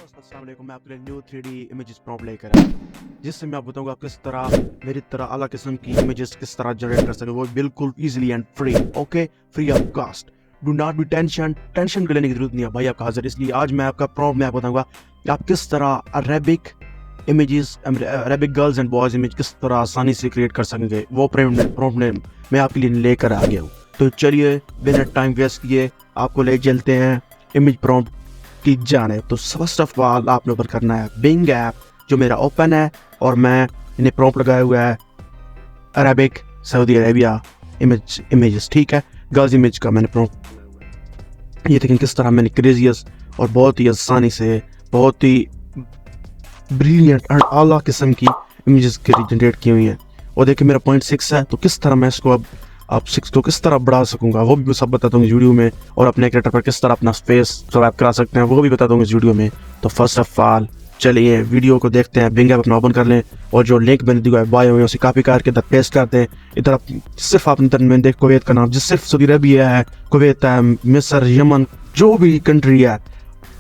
अस्सलाम वालेकुम। मैं आपके लिए न्यू 3D इमेजेस प्रॉम्प्ट लेकर आया जिससे मैं आपको बताऊंगा आप किस तरह मेरी तरह अलग किस्म की इमेजेस किस तरह जनरेट कर सकते हो, वो बिल्कुल easily and free. Okay, free of cost. Do not be tension लेने की जरूरत नहीं है भाई आपका हाजिर। इसलिए आज मैं आपका प्रॉम्प्ट मैं आपको बताऊंगा कि आप किस तरह Arabic images, Arabic girls and boys image किस तरह आसानी से क्रिएट कर सकेंगे। वो प्रॉम्प्ट मैं आपके लिए लेकर आ गया हूँ। तो चलिए बिना टाइम वेस्ट किए आपको ले चलते हैं इमेज प्रॉम्प्ट की जाने। तो फर्स्ट ऑफ ऑल आपने ऊपर करना है बिंग ऐप जो मेरा ओपन है और मैं इन्हें प्रॉम्प्ट लगाया हुआ है अरेबिक सऊदी अरेबिया इमेजेस। ठीक है, गर्ल्स इमेज का मैंने प्रॉम्प्ट, ये देखें किस तरह मैंने क्रेजियस और बहुत ही आसानी से बहुत ही ब्रिलियंट और आला किस्म की इमेजेस जनरेट की हुई हैं। और देखिए मेरा 0.6 है, तो किस तरह मैं इसको अब 6 को किस तरह बढ़ा सकूंगा वो भी मैं सब बताता हूँ इस वीडियो में। और अपने कैरेक्टर पर किस तरह अपना स्पेस स्वैप करा सकते हैं वो भी बताता हूँ इस वीडियो में। तो फर्स्ट ऑफ ऑल चलिए वीडियो को देखते हैं। बिंग ऐप अपना ओपन कर लें और जो लिंक मैंने दिया है बायो में उसे कॉपी करके इधर पेस्ट करते हैं। इधर सिर्फ आपने इधर मैंने देख कुवैत का नाम, जिस सिर्फ सऊदी अरबिया है, कुवैत है, मिस्र, यमन, जो भी कंट्री है,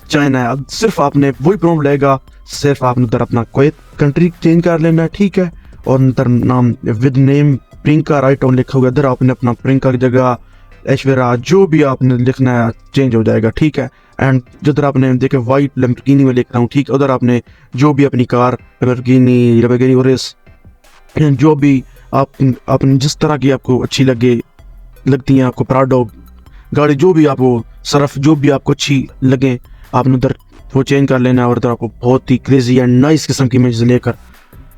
चाइना है, सिर्फ आपने वही प्रॉम्प्ट लेगा। सिर्फ आपने उधर अपना कुवैत कंट्री चेंज कर लेना है, ठीक है। और उधर नाम with name Priyanka right on लिखा हुआ, इधर आपने अपना प्रियंका की जगह ऐश्वर्या जो भी आपने लिखना है चेंज हो जाएगा, ठीक है। एंड जिधर आपने देखे वाइट लैम्बोर्गिनी में लिख रहा हूँ, ठीक है, उधर आपने जो भी अपनी कार लैम्बोर्गिनी ओरेस जो भी आपने जिस तरह की आपको अच्छी लगती है, आपको प्राडो गाड़ी जो भी आपको सरफ जो भी आपको अच्छी लगे आपने उधर वो चेंज कर लेना है। और उधर आपको बहुत ही क्रेजी एंड नाइस किस्म की इमेज लेकर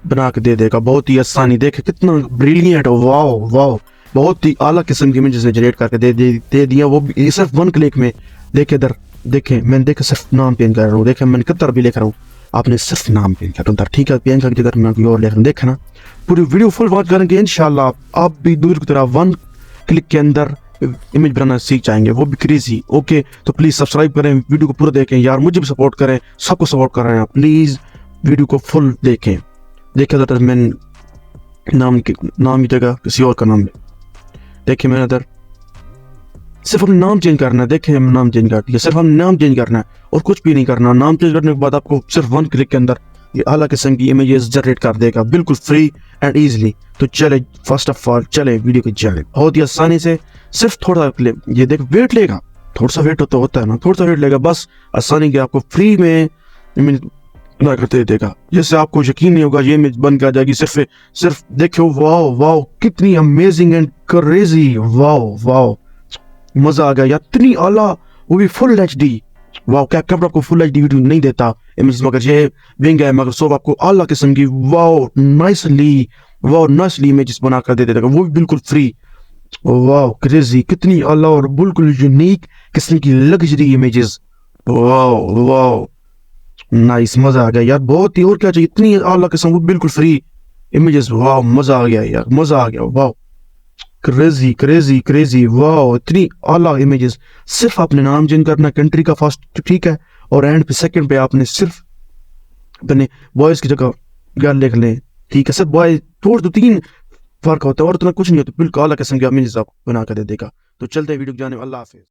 बना के दे देगा, बहुत ही आसानी। देखे कितना ब्रिलियंट, वाओ वाओ, बहुत ही आला किस्म की इमेजेस जनरेट करके दे दिया, वो भी सिर्फ 1 क्लिक में। देखे इधर देखे मैंने देखे सिर्फ नाम पेन कर रहा हूँ, देखे मैंने कितना भी लिख रहा हूँ, आपने सिर्फ नाम पेन कर रहा हूँ, ठीक है। पेन की जगह मैं कोई और लिख रहा हूँ, देखे ना। पूरी वीडियो फुल वॉच करेंगे इंशाल्लाह आप भी दूर की तरह 1 क्लिक के अंदर इमेज बनाना सीख जाएंगे, वो भी क्रेजी। ओके, तो प्लीज सब्सक्राइब करें, वीडियो को पूरा देखें यार, मुझे भी सपोर्ट करें, सबको सपोर्ट कर रहे हैं प्लीज, वीडियो को फुल देखें। देखिए उधर मैंने नाम की जगह किसी और का नाम देखिए मैंने उधर सिर्फ अपना नाम चेंज करना है। देखिए हम नाम चेंज कर दिया, सिर्फ हम नाम चेंज करना है और कुछ भी नहीं करना। नाम चेंज करने के बाद आपको सिर्फ 1 क्लिक के अंदर ये आला किस्म की इमेजेस जनरेट कर देगा, बिल्कुल फ्री एंड इजीली। तो चले फर्स्ट ऑफ ऑल चले वीडियो की जाने, बहुत ही आसानी से सिर्फ थोड़ा ये देख वेट लेगा, थोड़ा सा वेट होता है ना, थोड़ा सा वेट लेगा, बस आसानी के आपको फ्री में इमेज बना करते देगा। जैसे आपको यकीन नहीं होगा ये इमेज बन के आ जाएगी। सिर्फ देखो, वाओ वाओ, कितनी amazing and crazy, wow wow, मजा आ गया यार, इतनी आला, वो भी फुल HD। वाओ, कैमरा आपको फुल HD वीडियो नहीं देता इमेज, मगर ये बिंग है, मगर सब आपको आला किस्म की वाओ नाइसली इमेजेस बना कर दे देगा, वो भी बिल्कुल फ्री। वाओ क्रेजी, कितनी आला और बिल्कुल यूनिक किस्म की luxury images. Wow wow nice, मजा आ गया यार, बहुत ही, और क्या चाहिए, इतनी आला किस्म, वो बिल्कुल फ्री इमेजेस। वाओ मजा आ गया यार, मजा आ गया, wow crazy crazy crazy, wow इतनी आला इमेजेस। सिर्फ आपने नाम चेंज करना कंट्री का फर्स्ट, ठीक है, और एंड पे सेकंड पे आपने सिर्फ अपने बॉयज की जगह गर्ल लिख लें, ठीक है। सिर्फ बॉय थोड़ा 2-3 फर्क होता है और इतना कुछ नहीं होता, बिल्कुल आला किस्म की इमेजेस आपको बना कर दे देगा। तो चलते वीडियो जाने, अल्लाह हाफिज।